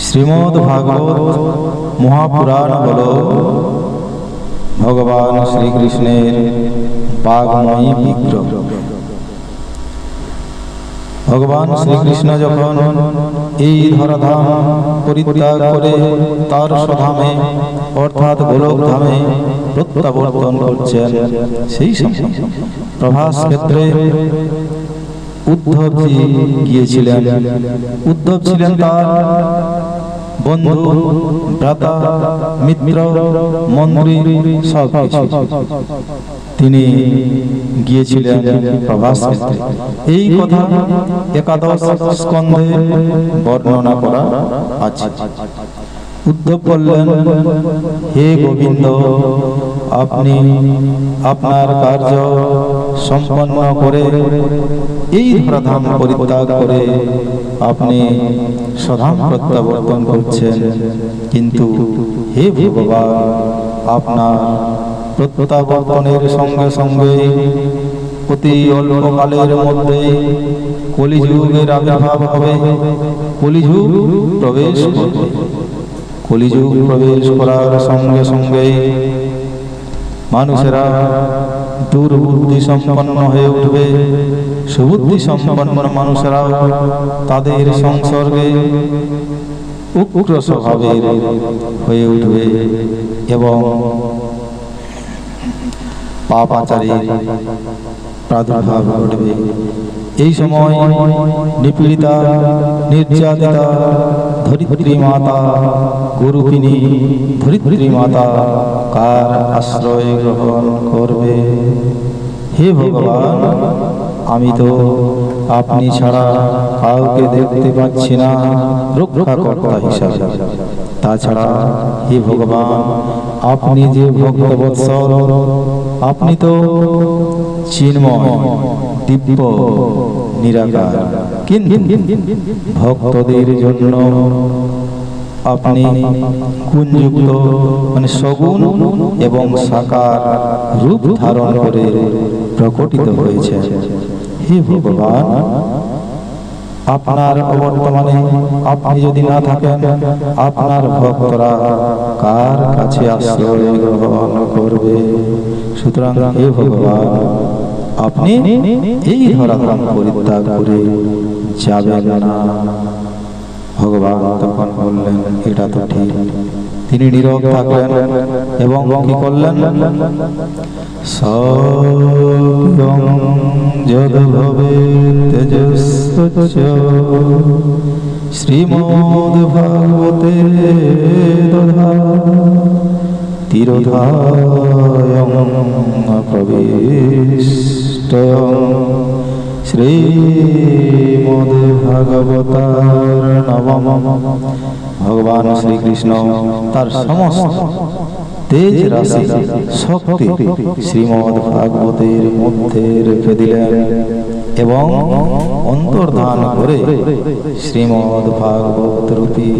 শ্রীমদ্ ভাগবত মহাপুরাণ হল ভগবান শ্রীকৃষ্ণের বাগময়ী বিগ্রহ। ভগবান শ্রীকৃষ্ণ যখন এই ধরাধাম পরিত্যাগ করে তার স্বধামে অর্থাৎ গোলক ধামে প্রত্যাবর্তন করছেন, সেই সময় প্রভাস ক্ষেত্রে উদ্ধবজি গিয়েছিলেন। উদ্ধব ছিলেন তার বন্ধু, ভ্রাতা, মিত্র, মন্ত্রী, সব কিছু। তিনি গিয়েছিলেন প্রভাস ক্ষেত্রে। এই কথা একাদশ স্কন্ধে বর্ণনা করা আছে। উদ্ধব বললেন, হে গোবিন্দ, আপনি আপনার কার্য সম্পন্ন করে এই ধরাধাম পরিত্যাগ করে আপনি স্বধাম প্রত্যাবর্তন করছেন, কিন্তু হে ভগবান, আপনার প্রত্যাবর্তনের সঙ্গে সঙ্গে অতি অল্পকালের মধ্যে কলিযুগের আবির্ভাব হবে, কলিযুগ প্রবেশ করবে। কলিযুগ প্রবেশ করার সঙ্গে সঙ্গে মানুষেরা দুর্বুদ্ধি সম্পন্ন হয়ে উঠবে, সুবুদ্ধি সম্পন্ন মানুষেরা তাদের সংসর্গে উগ্র স্বভাবের হয়ে উঠবে এবং পাপাচারী প্রাদুর্ভাব ঘটবে। এই সময় নিপীড়িতা, নির্যাতিতা, ধরিত্রী মাতা, গুরুপিনী ধরিত্রী মাতা কার আশ্রয় গ্রহণ করবে? হে ভগবান, আমি তো আপনি ছাড়া কাউকে দেখতে পাচ্ছি না রক্ষাকর্তা হিসাবে। তাছাড়া হে ভগবান, আপনি যে ভক্তবৎসল, আপনি তো চিন্ময়, দিব্য, নিরাকার, কিন্তু ভক্তদের জন্য আপনি গুণযুক্ত মানে সগুণ এবং সাকার রূপ ধারণ করে প্রকটিত হয়েছে। হে ভগবান, আপনার অবর্তমানে আপনি যদি না থাকেন, আপনার ভক্তরা কার কাছে আশ্রয় গ্রহণ করবে? সুতরাং হে ভগবান, আপনি এই ধরাধাম পরিত্যাগ করে যাবেন না। ভগবান তখন বললেন, এটা তো ঠিক। তিনি নীরব থাকলেন এবং কি করলেন? সত্যং যদ ভবেৎ তেজস্য শ্রীমদ্ ভাগবতে দধা তিরোধায়ং প্রবিষ্টয়ং শ্রীমদ্ ভাগবতার নবম। ভগবান শ্রীকৃষ্ণ তার সমস্ত তেজ রাশি শক্তি শ্রীমদ্ ভাগবতের মধ্যে রেখে দিলেন এবং অন্তর্ধান করে শ্রীমদ্ ভাগবত রূপী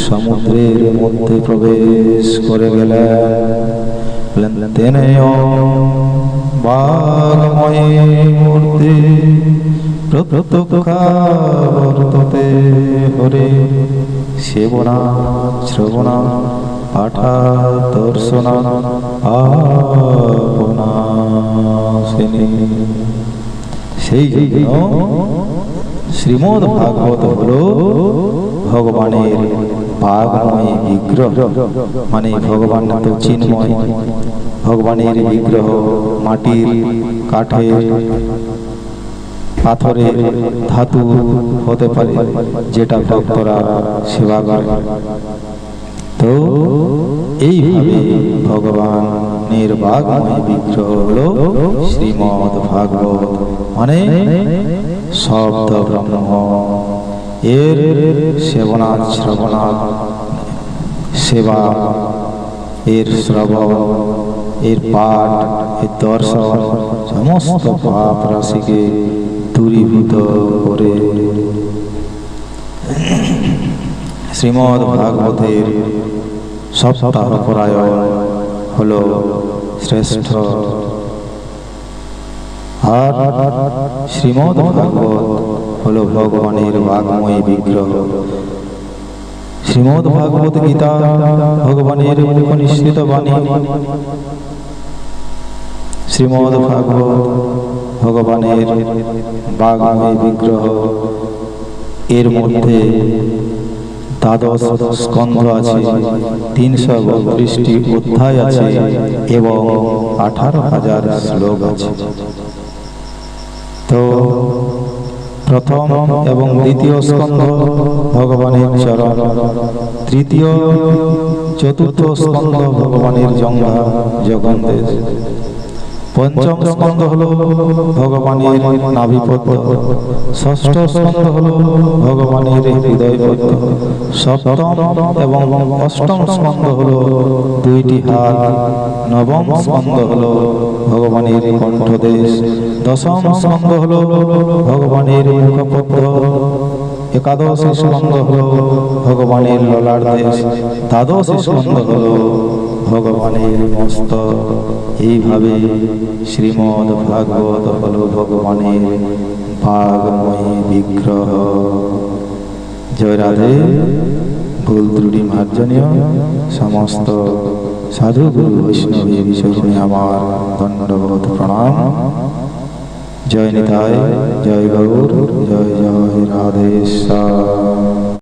সমুদ্রের মধ্যে প্রবেশ করে গেলেন। তেনেয় বাগময়ী মূর্তি প্রত্যক্ষাবর্ততে হরে সেবনা শ্রবণা পাঠা দর্শনা আপনাশিনী। সেই জন্য শ্রীমদ্ ভাগবত হল ভগবানের বাগময়ী বিগ্রহ, মানে ভগবান তো চিন্ময়। ভগবানের বিগ্রহ মাটির, কাঠের, পাথরের, ধাতু হতে পারে, যেটা ভক্তরা সেবা করে। তো এইভাবে ভগবানের বাগময় বিগ্রহ হলো শ্রীমদ্ ভাগবত, মানে শব্দ ব্রহ্ম। এর সেবনা শ্রবণা সেবা, এর শ্রবণ, এর পাঠ, এর দর্শন সমস্ত পাপ রাশিকে দূরীভূত করে শ্রীমদ্ ভাগবতের সপ্তাহ পরায়ণ হল শ্রেষ্ঠ। আর শ্রীমদ্ ভাগবত হলো ভগবানের বাগময় বিগ্রহ। শ্রীমদ্ ভাগবত গীতা ভগবানের উপনিষদ বাণী। শ্রীমদ্ ভাগবত ভগবানের বাগময় বিগ্রহ। এর মধ্যে দ্বাদশ স্কন্ধ আছে, 332টি অধ্যায় আছে এবং 18,000 শ্লোক আছে। তো প্রথম এবং দ্বিতীয় স্কন্ধ ভগবানের চরণ, তৃতীয় চতুর্থ স্কন্ধ ভগবানের জঙ্ঘা জগন্দেশ, পঞ্চম স্কন্ধ হলো ভগবানের নাভিপদ্ম, ষষ্ঠ স্কন্ধ হলো ভগবানের হৃদয়পদ্ম, সপ্তম এবং অষ্টম স্কন্ধ হলো 2টি হাত, নবম স্কন্ধ হলো ভগবানের কণ্ঠদেশ, দশম স্কন্ধ হলো ভগবানের মুখপদ্ম, একাদশ স্কন্ধ হলো ভগবানের ললাট দেশ, দ্বাদশ স্কন্ধ হলো ভগবানের মস্তক। এইভাবে শ্রীমদ্ ভাগবত হল ভগবানের বাগময় বিগ্রহ। জয় রাধে। ভুল ত্রুটি মার্জনীয়। সমস্ত সাধু গুরু বৈষ্ণবের চরণে আমার দণ্ডবোধ প্রণাম। জয় নিতাই, জয় গৌর, জয় জয় রাধেশ্বর।